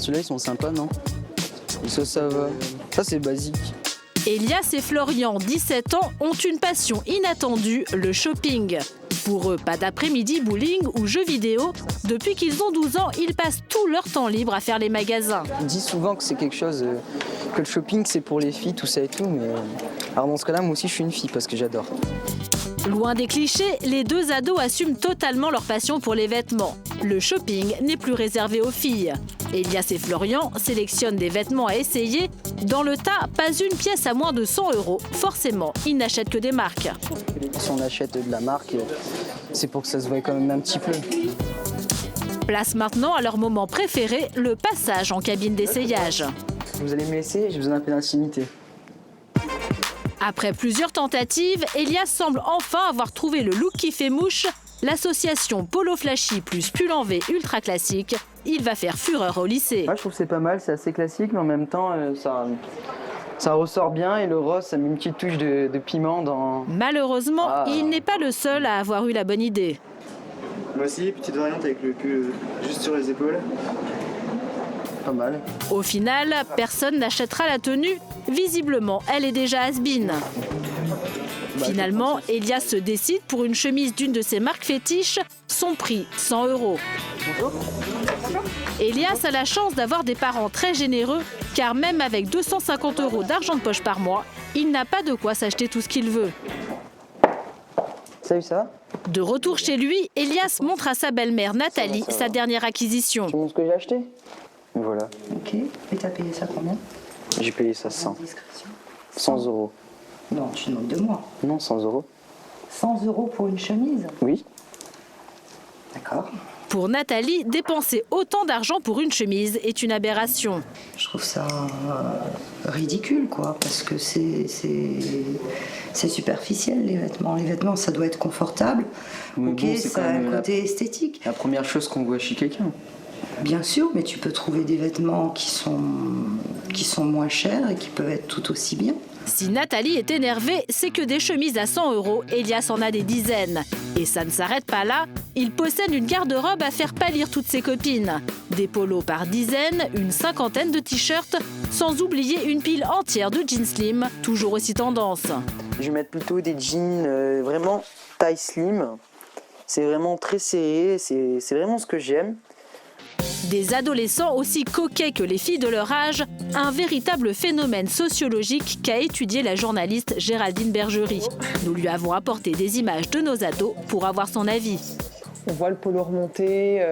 Ceux-là, ils sont sympas, non? Ça va. Ça, c'est basique. Elias et Florian, 17 ans, ont une passion inattendue, le shopping. Pour eux, pas d'après-midi bowling ou jeux vidéo. Depuis qu'ils ont 12 ans, ils passent tout leur temps libre à faire les magasins. On dit souvent que c'est quelque chose, que le shopping, c'est pour les filles, tout ça et tout. Mais alors dans ce cas-là, moi aussi, je suis une fille parce que j'adore. Loin des clichés, les deux ados assument totalement leur passion pour les vêtements. Le shopping n'est plus réservé aux filles. Elias et Florian sélectionnent des vêtements à essayer. Dans le tas, pas une pièce à moins de 100 €. Forcément, ils n'achètent que des marques. Si on achète de la marque, c'est pour que ça se voie quand même un petit peu. Place maintenant à leur moment préféré, le passage en cabine d'essayage. Vous allez me laisser, j'ai besoin d'un peu d'intimité. Après plusieurs tentatives, Elias semble enfin avoir trouvé le look qui fait mouche. L'association Polo Flashy plus pull en V ultra classique, il va faire fureur au lycée. Ouais, je trouve que c'est pas mal, c'est assez classique, mais en même temps, ça ressort bien et le rose, ça met une petite touche de piment dans... Malheureusement, il n'est pas le seul à avoir eu la bonne idée. Moi aussi, petite variante avec le pull juste sur les épaules. Pas mal. Au final, personne n'achètera la tenue. Visiblement, elle est déjà has-been. Finalement, Elias se décide pour une chemise d'une de ses marques fétiches. Son prix, 100 €. Elias a la chance d'avoir des parents très généreux, car même avec 250 € d'argent de poche par mois, il n'a pas de quoi s'acheter tout ce qu'il veut. Salut, ça va? De retour chez lui, Elias montre à sa belle-mère Nathalie sa dernière acquisition. Tu montres ce que j'ai acheté? Voilà. Ok, et t'as payé ça combien? J'ai payé ça 100. Discrétion. 100 €. Non, tu te moques de moi. Non, 100 €. 100 € pour une chemise? Oui. D'accord. Pour Nathalie, dépenser autant d'argent pour une chemise est une aberration. Je trouve ça ridicule, quoi, parce que c'est superficiel, les vêtements. Les vêtements, ça doit être confortable. Mais ok, bon, c'est ça quand a même un côté esthétique. La première chose qu'on voit chez quelqu'un. Bien sûr, mais tu peux trouver des vêtements qui sont moins chers et qui peuvent être tout aussi bien. Si Nathalie est énervée, c'est que des chemises à 100 €, Elias en a des dizaines. Et ça ne s'arrête pas là, il possède une garde-robe à faire pâlir toutes ses copines. Des polos par dizaines, une cinquantaine de t-shirts, sans oublier une pile entière de jeans slim, toujours aussi tendance. Je vais mettre plutôt des jeans vraiment taille slim. C'est vraiment très serré, c'est vraiment ce que j'aime. Des adolescents aussi coquets que les filles de leur âge, un véritable phénomène sociologique qu'a étudié la journaliste Géraldine Bergerie. Nous lui avons apporté des images de nos ados pour avoir son avis. On voit le polo remonter,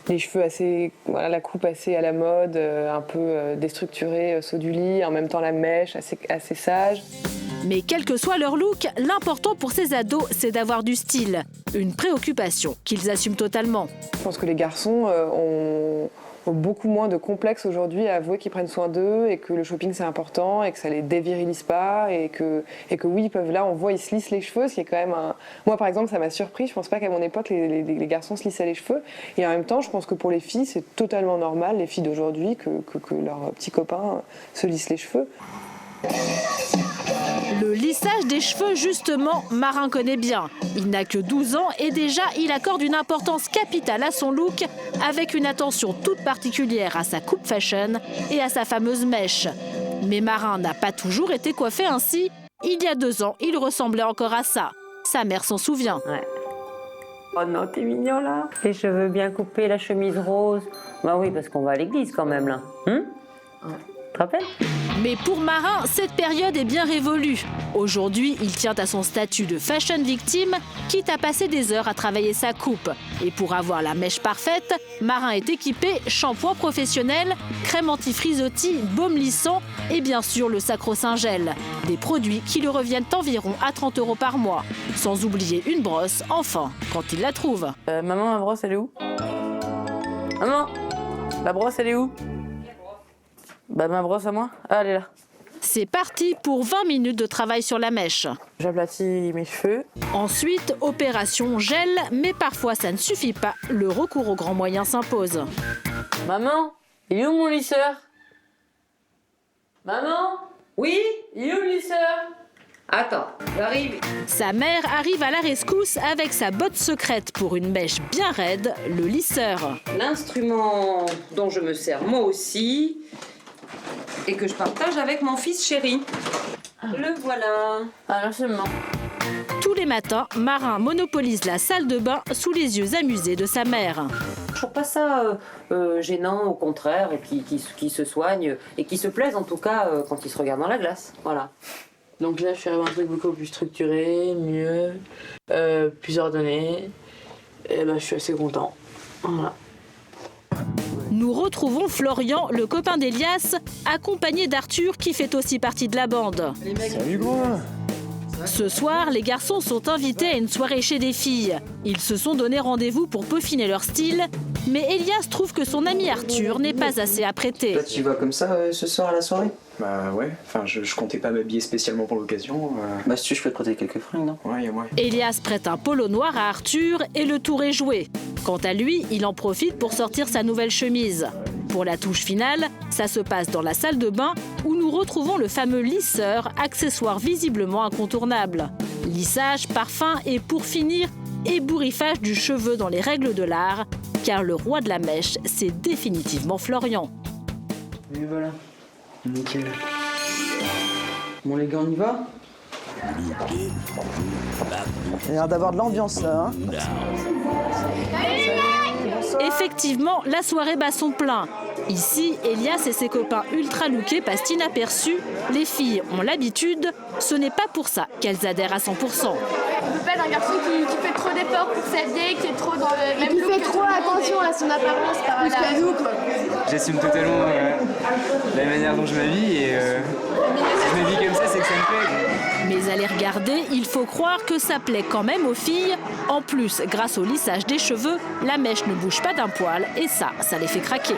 les cheveux assez, voilà, la coupe assez à la mode, un peu déstructurée, saut du lit, en même temps la mèche assez sage. Mais quel que soit leur look, l'important pour ces ados, c'est d'avoir du style. Une préoccupation qu'ils assument totalement. Je pense que les garçons ont beaucoup moins de complexes aujourd'hui à avouer qu'ils prennent soin d'eux et que le shopping c'est important et que ça les dévirilise pas et que oui, ils peuvent, là on voit ils se lissent les cheveux, ce qui est quand même un... Moi par exemple ça m'a surpris, je pense pas qu'à mon époque les garçons se lissaient les cheveux et en même temps je pense que pour les filles c'est totalement normal, les filles d'aujourd'hui, que leurs petits copains se lissent les cheveux. Le lissage des cheveux, justement, Marin connaît bien. Il n'a que 12 ans et déjà, il accorde une importance capitale à son look, avec une attention toute particulière à sa coupe fashion et à sa fameuse mèche. Mais Marin n'a pas toujours été coiffé ainsi. Il y a 2 ans, il ressemblait encore à ça. Sa mère s'en souvient. Ouais. Oh non, t'es mignon là. Les cheveux bien coupés, la chemise rose. Bah oui, parce qu'on va à l'église quand même là. Ouais. Tu te rappelles ? Mais pour Marin, cette période est bien révolue. Aujourd'hui, il tient à son statut de fashion victime, quitte à passer des heures à travailler sa coupe. Et pour avoir la mèche parfaite, Marin est équipé shampoing professionnel, crème anti-frisottis, baume lissant et bien sûr le sacro-saint gel. Des produits qui lui reviennent environ à 30 € par mois. Sans oublier une brosse, enfin, quand il la trouve. Maman, ma brosse, elle est où ? Maman, la brosse, elle est où ? Bah ma brosse à moi, elle est là. C'est parti pour 20 minutes de travail sur la mèche. J'aplatis mes cheveux. Ensuite, opération gel, mais parfois ça ne suffit pas. Le recours aux grands moyens s'impose. Maman, il est où mon lisseur ? Maman ? Oui, il est où le lisseur ? Attends, j'arrive. Sa mère arrive à la rescousse avec sa botte secrète pour une mèche bien raide, le lisseur. L'instrument dont je me sers moi aussi et que je partage avec mon fils chéri. Le voilà. Alors seulement. Tous les matins, Marin monopolise la salle de bain sous les yeux amusés de sa mère. Je trouve pas ça gênant, au contraire, qui se soigne et qui se plaise en tout cas quand il se regarde dans la glace. Voilà. Donc là, je suis arrivée à un truc beaucoup plus structuré, mieux, plus ordonné. Et ben, je suis assez content. Voilà. Nous retrouvons Florian, le copain d'Elias, accompagné d'Arthur qui fait aussi partie de la bande. Salut gros. Ce soir, les garçons sont invités à une soirée chez des filles. Ils se sont donné rendez-vous pour peaufiner leur style, mais Elias trouve que son ami Arthur n'est pas assez apprêté. Toi, tu vas comme ça ce soir à la soirée? Bah ouais, enfin je comptais pas m'habiller spécialement pour l'occasion. Bah si tu veux, je peux te prêter quelques fringues, non? Ouais, ouais. Elias prête un polo noir à Arthur et le tour est joué. Quant à lui, il en profite pour sortir sa nouvelle chemise. Pour la touche finale, ça se passe dans la salle de bain où nous retrouvons le fameux lisseur, accessoire visiblement incontournable. Lissage, parfum et pour finir, ébouriffage du cheveu dans les règles de l'art, car le roi de la mèche, c'est définitivement Florian. Et voilà. Nickel. Bon les gars, on y va? Il a l'air d'avoir de l'ambiance là, hein? Effectivement, la soirée bat son plein. Ici, Elias et ses copains ultra lookés passent inaperçus. Les filles ont l'habitude, ce n'est pas pour ça qu'elles adhèrent à 100%. Je veux pas d'un garçon qui fait trop d'efforts pour s'habiller, qui est trop dans le même look. Qui fait trop attention à son apparence par rapport à nous, quoi. J'assume totalement la manière dont je m'habille et si je m'habille comme ça, c'est que ça me plaît. Mais à les regarder, il faut croire que ça plaît quand même aux filles. En plus, grâce au lissage des cheveux, la mèche ne bouge pas d'un poil et ça les fait craquer.